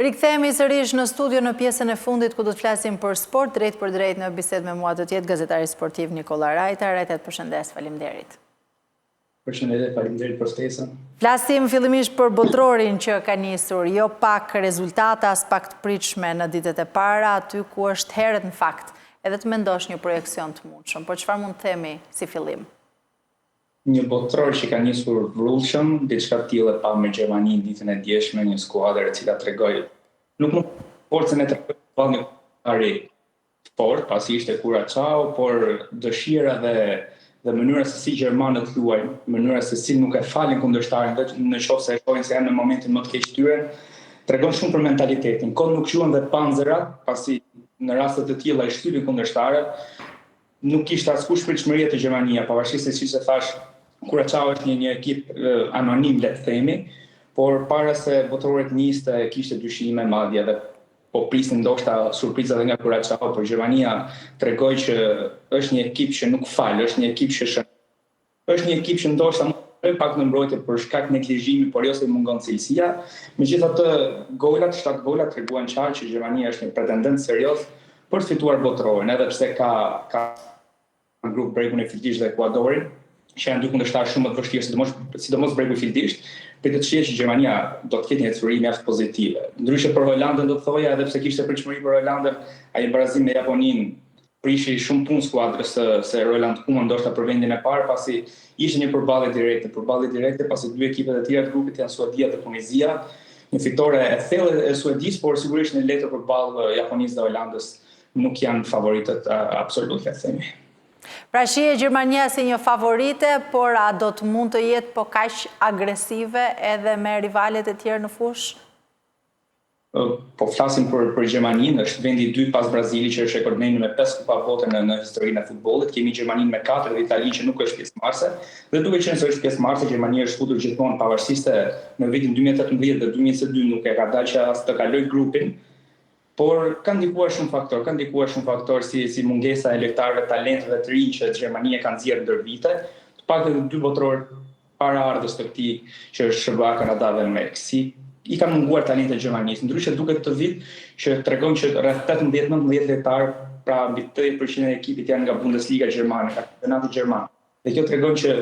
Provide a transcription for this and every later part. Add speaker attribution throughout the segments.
Speaker 1: Rikthehemi sërish në studio në pjesën e fundit ku do të flasim për sport, drejt për drejt në bisedë me mua do të jetë gazetari sportiv Nikola Rajta. Rajta, të përshëndes, faleminderit.
Speaker 2: Përshëndetje, faleminderit për ftesën.
Speaker 1: Flasim fillimisht për botrorin që ka nisur, jo pak rezultata as pak të pritshme në ditët e para, aty ku është herët në fakt edhe të mendosh një projekcion të mundshëm, por çfarë mund të themi si fillim?
Speaker 2: Një botror që ka nisur vrullshëm, diçka të tillë pa me Gjermaninë ditën e djeshme, një skuadër e cila tregoi nuk më forcën e tregoi një ari fort, pasi ishte Curaçao, por dëshira dhe mënyra se si gjermanët luajnë, mënyra se si nuk e falin kundërshtarin, në qoftë se e shohin se janë në momentin më të keq tyren, tregon shumë për mentalitetin. Kot nuk quhen dhe panzerat, pasi në raste të tilla i shtypin kundërshtarët, nuk kishte askush pritshmëri të Gjermania, pavarësisht se siç e thash, Curaçao është një ekip anonim, le të themi, por para se botrorit niste kishte dyshime madje edhe po prisnin ndoshta surpriza edhe nga Curaçao, por Gjermania tregoi që është një ekip që nuk fal, është një ekip që është një ekip që ndoshta më pak në mbrojtje për shkak neglizhimi, por jo se mungon cilësia. Megjithatë, golat, 7 gola treguan qartë që Gjermania është një pretendent serioz për të fituar botrorin, edhe pse ka në grup bregun e filtisht dhe Ekuadorin, që janë dy kundërshtarë shumë më të vështirë, sidomos bregu filtisht, pritet të shihet që Gjermania do të ketë një ecuri mjaft pozitive. Ndryshe për Holandën do të thoja, edhe pse kishte pritshmëri për Holandën, ai barazim me Japoninë prishi shumë punë skuadrës se Roland Koeman ndoshta për vendin e parë, pasi ishte një përballje direkte, pasi dy ekipet e tjera të grupit janë Suedia dhe Tunizia. Një fitore e thellë e Suedisë, por sigurisht në letër përballë Japonisë dhe Holandës nuk janë favoritët absolut, le të themi.
Speaker 1: Pra shihet Gjermania si një favorite, por a do të mund të jetë po kaq agresive edhe me rivalet e tjerë në fushë?
Speaker 2: Po flasim për Gjermaninë, është vendi i dytë pas Brazilit që është rekordmeni me 5 kupa bote në historinë e futbollit. Kemi Gjermaninë me 4 dhe Italinë që nuk është pjesëmarrëse. Dhe duke qenë se është pjesëmarrëse, Gjermania është futur gjithmonë pavarësisht se në vitin 2018 dhe 2022 nuk e ka dalë që as të kaloj grupin. Por kanë ndikuar shumë faktor si mungesa e lojtarëve talentëve të rinj që Gjermania kanë nxjerrë ndër vite, të paktën 2 botror paraardhës të këtij që është SBA, Kanada dhe Meksik, i kanë munguar talentet e Gjermanisë. Ndryshe duket këtë vit që tregon që rreth 18-19 lojtarë, pra mbi 80% e ekipit janë nga Bundesliga gjermane, nga kampionati gjerman. Dhe kjo tregon që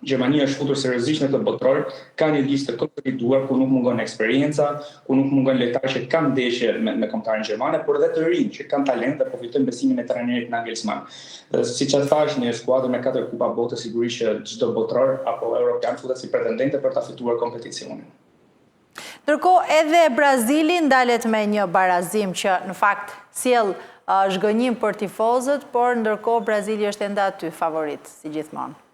Speaker 2: Gjermania është futur seriozisht në këtë botror, ka një listë të konsoliduar ku nuk mungon eksperienca, ku nuk mungon lojtarë që kanë ndeshje me kombëtarin gjermane, por edhe të rinj që kanë talent dhe po fitojnë besimin e trajnerit Nagelsmann. Siç e thash, një skuadër me 4 kupa bote sigurisht që çdo botror apo europian futet si pretendente për ta fituar kompeticionin.
Speaker 1: Ndërkohë edhe Brazili ndalet me një barazim që në fakt sjell zhgënjim për tifozët, por ndërkohë Brazili është ende aty favorit si gjithmonë.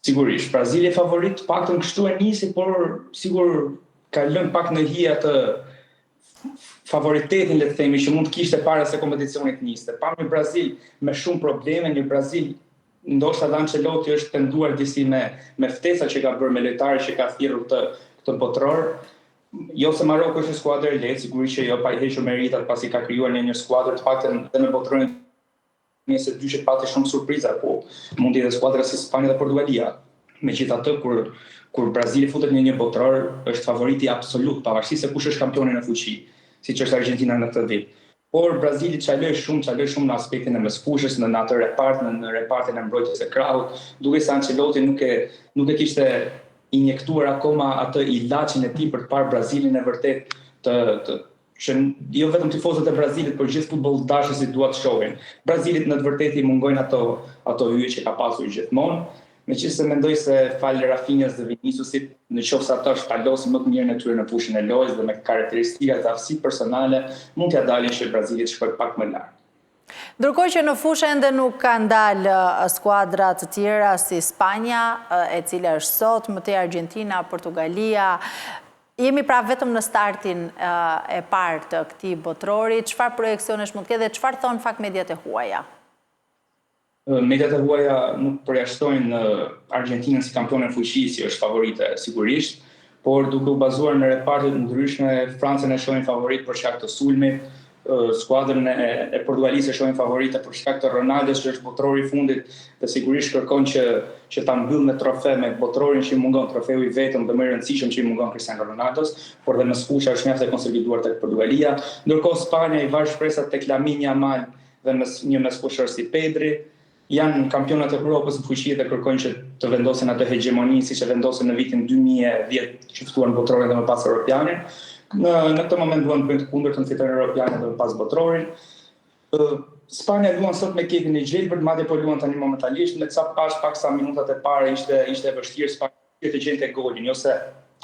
Speaker 2: Sigurisht, Brazili e favorit, paktën kështu e nisi, por sigur ka lënë pak në hije atë favoritetin, le të themi, që mund të kishte para se kompeticionit niste. Pa një Brazil me shumë probleme, një Brazil ndoshta dhe Ancelotti është tenduar disi me ftesa që ka bërë me lojtarë që ka thirrur këtë botror. Jo se Maroko është një skuadër e lehtë, sigurisht që jo pa i hequr meritat pasi ka krijuar një skuadër të paktën dhe me botrorin se dyshet pati shumë surpriza, po mund të jetë skuadra si Spanja dhe Portugalia. Megjithatë, kur Brazili futet në një botror, është favoriti absolut, pavarësisht se kush është kampioni në fuqi, siç është Argentina në këtë vit. Por Brazili çaloi shumë në aspektin e mesfushës, në atë repartin e mbrojtjes së krahut, duke se Ancelotti nuk e kishte injektuar akoma atë ilaçin e tij për të parë Brazilin e vërtet që jo vetëm tifozët e Brazilit, por gjithë futbolldashësit dua të shohin. Brazilit në të vërtetë i mungojnë ato hyje që ka pasur gjithmonë, meqenëse mendoj se fal Rafinhas dhe Viniciusit, nëse ata shpalosin më të mirë në tyre në fushën e lojës dhe me karakteristika të aftësi personale, mund t'ia dalin që Brazilit shkojë pak më lart.
Speaker 1: Ndërkohë që në fushë ende nuk kanë dalë skuadra të tjera si Spanja, e cila është sot, më tej Argentina, Portugalia. Jemi pra vetëm në startin e parë të këtij botrori, çfarë projeksionesh mund të ketë dhe çfarë thon fakt mediat e huaja?
Speaker 2: Mediat e huaja nuk përjashtojnë Argentinën si kampionë fuqishë, si është favorite sigurisht, por duke u bazuar në repartet ndryshme, Francën e shohin favorit për shkak të sulmit, skuadrën e Portugalisë e shohin favorite për shkak të Ronaldos që është botërori i fundit dhe sigurisht kërkon që ta mbyll me trofe me botërorin që i mungon, trofeu i vetëm dhe më i rëndësishëm që i mungon Cristiano Ronaldos, por dhe në sfusha është mjaft e konsoliduar tek Portugalia, ndërkohë Spanja i varg shpresat tek Lamine Yamal dhe një mesfushor si Pedri. Janë kampionat e Evropës në fuqi dhe kërkojnë që të vendosin atë hegemoni siç e vendosën në vitin 2010 që ftuan botërorin dhe më pas europianin. Në këtë moment duan të bëjnë të kundërtën, fitojnë europianin dhe më pas botërorin. Spanja luan sot me ekipin e gjelbërt, madje po luan tani momentalisht, me ca paksa minutat e para ishte e vështirë Spanja të gjente golin, jo se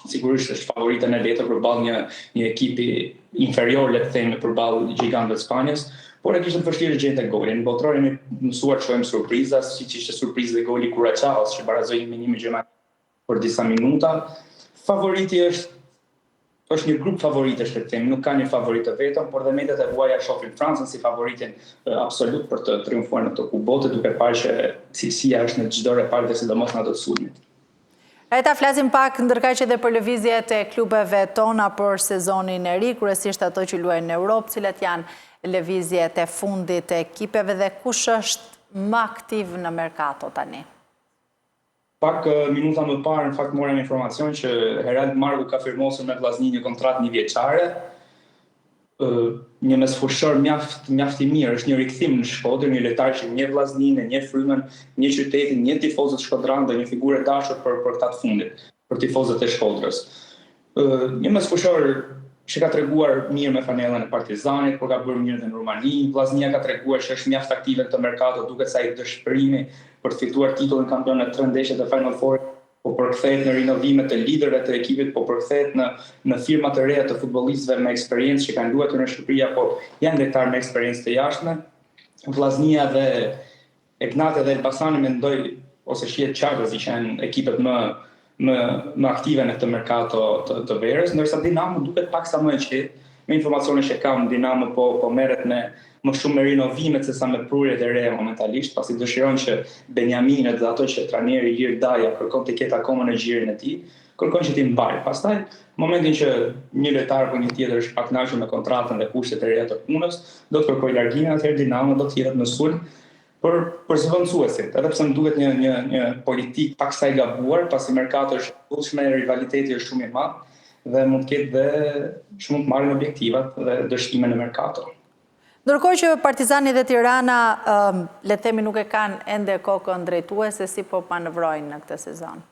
Speaker 2: sigurisht është favoritën e letër përballë një ekipi inferior, le të themi, përballë gjigantëve të Spanjës, por e kishte vështirë të gjente golin. Në botëror jemi mësuar të shohim surpriza, siç ishte surprizë dhe goli Curaçaos që barazoi 1-1 me Gjermaninë për disa minuta. Favoriti është një grup favoritësh, le të themi, nuk ka një favorit të vetëm, por dhe mediat e huaja shohin Francën si favoritin absolut për të triumfuar në këtë Kupë Bote, duke parë që cilësia është në çdo repartë dhe sidomos në ato të sulmit.
Speaker 1: Ta flasim pak ndërkaq edhe për lëvizjet e klubeve tona për sezonin e ri, kryesisht ato që luajnë në Europë, cilat janë lëvizjet e fundit e ekipeve dhe kush është më aktiv në merkato tani?
Speaker 2: Pak minuta më parë, në fakt morëm informacion që Herald Marku ka firmosur me Vllaznin një kontratë një vjeçare. Një mesfushor mjaft i mirë, është një rikthim në Shkodër, një lojtar që njeh Vllaznin, njeh frymën, njeh qytetin, njeh tifozët shkodran dhe një figurë e dashur për këta të fundit, për tifozët e Shkodrës. Një mesfushor që ka treguar mirë me fanellën e Partizanit, por ka bërë mirë dhe në Rumani. Vllaznia ka treguar që është mjaft aktive në këtë merkato, duket sa i dëshpërimi për të fituar titullin kampionat 3 ndeshje të Final Four, po përkthehet në rinovime të liderëve të ekipit, po përkthehet në firma të reja të futbollistëve me eksperiencë që kanë luajtur në Shqipëri apo janë lojtarë me eksperiencë të jashtme. Vllaznia dhe Egnate dhe Elbasani mendoj ose shihet Çarkëzi që janë ekipet më aktive në këtë merkato të verës, ndërsa Dinamo duket paksa më e qetë. Me informacione që kam, Dinamo po merret më shumë me rinovimet se sa me prurjet e reja momentalisht, pasi dëshiron që Benjaminet dhe ato që trajneri Ilir Daja kërkon të ketë akoma në gjirin e tij, kërkon që t'i mbajë. Pastaj, momentin që një lojtar apo një tjetër është pakënaqur me kontratën dhe kushtet e reja të punës, do të kërkojë largimin, atëherë Dinamo do të hidhet në sulm për zëvendësuesit, edhe pse më duket një politikë paksa e gabuar, pasi merkato është fullshme, rivaliteti është shumë i madh dhe mund të ketë dhe shumë të marrin objektivat dhe dëshkime në merkato.
Speaker 1: Ndërkohë që Partizani dhe Tirana, le të themi, nuk e kanë ende kokën drejtuese, si po manevrojnë në këtë sezon?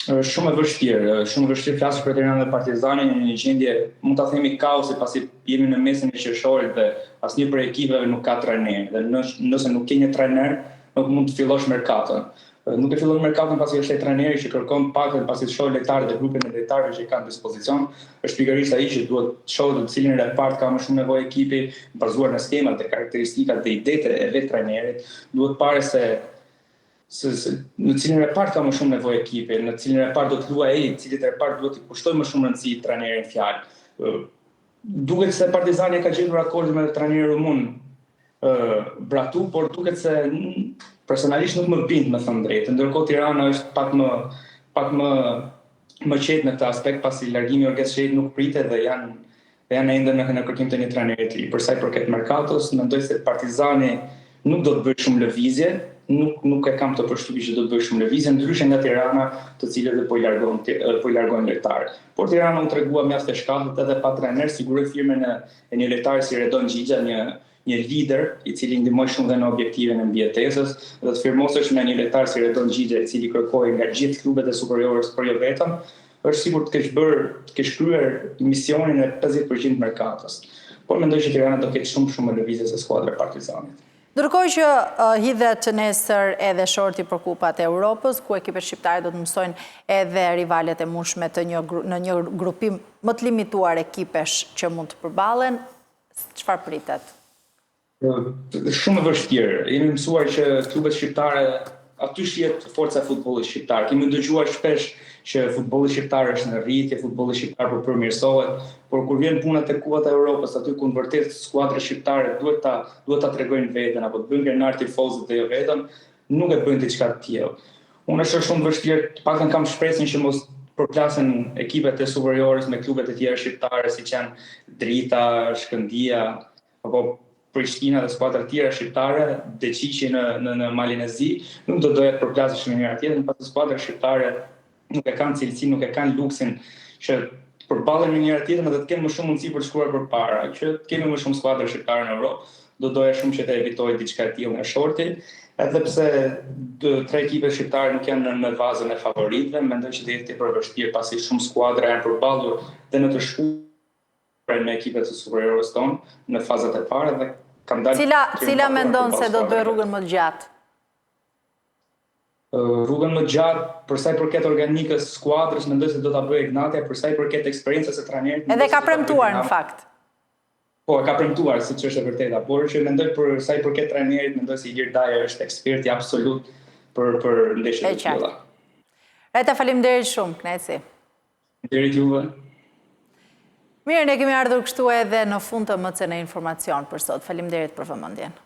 Speaker 2: Shumë e vështirë flasë për Tiranë dhe Partizanin, një gjendje, mund ta themi kaosi, pasi jemi në mesin e qershorit dhe asnjë prej ekipeve nuk ka trajner, dhe nëse nuk ke një trajner, nuk mund të fillosh merkaton. Nuk e fillon merkaton pasi është trajneri që kërkon pakën, pasi të shohë lojtarët dhe grupin e lojtarëve që i kanë dispozicion, është pikërisht ai që duhet të shohë të cilin repart ka më shumë nevojë ekipi, bazuar në skemat dhe karakteristikat dhe idetë e vetë trajnerit, duhet parë se në cilin repart ka më shumë nevojë ekipi, në cilin repart do të luajë ai, cilit repart duhet të kushtojë më shumë rëndësi trajnerin fjalë. Duket se Partizani ka gjetur akord me trajnerin rumun Bratu, por duket se personalisht nuk më bind, me thënë drejtë. Ndërkohë Tirana është pak më qetë në këtë aspekt, pasi largimi i Orges Shehit nuk pritet dhe janë ende në kërkim të një trajneri të ri. Për sa i përket merkatos, mendoj se Partizani nuk do të bëjë shumë lëvizje, nuk e kam të përshtypjen që do të bëjë shumë lëvizje, ndryshe nga Tirana, të cilët po i largojnë lojtarë. Por Tirana u tregua mjaft e shkallët edhe pa trajner, siguroi firmën e një lojtari si Redon Gjigja, një lider i cili ndihmoi shumë dhe në objektiven e mbijetesës, dhe të firmosësh me një lojtar si Redon Gjigja, i cili kërkoi nga gjithë klubet e superiorës për jo vetëm, është sigurt të kesh kryer misionin e 50% merkatos. Por mendoj që Tirana do ketë shumë lëvizje se skuadra e Partizanit.
Speaker 1: Ndërkohë që hidhet nesër edhe shorti për Kupat e Europës, ku ekipet shqiptare do të mësojnë edhe rivalet e mundshme në një grupim më të limituar ekipesh që mund të përballen, çfarë pritet?
Speaker 2: Shumë e vështirë. Jemi mësuar që klubet shqiptare aty shihet forca e futbollit shqiptar. Kemi dëgjuar shpesh që futbolli shqiptar është në rritje, futbolli shqiptar po përmirësohet, por kur vjen puna te Kupat e Europës, aty ku vërtet skuadrat shqiptare duhet ta tregojnë veten apo të bëjnë krenar tifozët dhe jo vetëm, nuk e bëjnë diçka të tillë. Unë është shumë vështirë, paktën kam shpresën që përplasen ekipet e superiores me klubet e tjera shqiptare, si që janë Drita, Shkëndia, apo Prishtina dhe skuadra tjera shqiptare, Deqiqi në Malin e Zi, nuk do doja të përplasesh me njëra tjetër, pasi skuadra shqiptare nuk e kanë cilësi, nuk e kanë luksin që të përballen me njëra tjetrën dhe të kenë më shumë mundësi për të shkuar përpara, që të kemi më shumë skuadra shqiptare në Europë, do doja shumë që të evitoj diçka e tillë nga shorti, edhe pse tre ekipet shqiptare nuk janë në vazën e favoritëve, mendoj që do jetë tepër vështirë pasi shumë skuadra janë përballur dhe në të shkuar me ekipet e superiores tonë në fazat e para dhe kanë dalë.
Speaker 1: Cila mendon se do të bëjë rrugën më të gjatë?
Speaker 2: Rrugën më gjatë, për sa i përket organikës skuadrës, mendoj se do ta bëjë Ignatja, për sa i përket eksperiencës së trajnerit.
Speaker 1: Edhe ka premtuar në fakt.
Speaker 2: Po, ka premtuar, siç është e vërteta, por që mendoj për sa i përket trajnerit, mendoj se Ilir Daja është eksperti absolut për ndeshjet e tilla.
Speaker 1: Reta, faleminderit shumë, Kneci.
Speaker 2: Faleminderit juve.
Speaker 1: Mirë, ne kemi ardhur kështu edhe në fund të MCN Informacion për sot. Faleminderit për vëmendjen.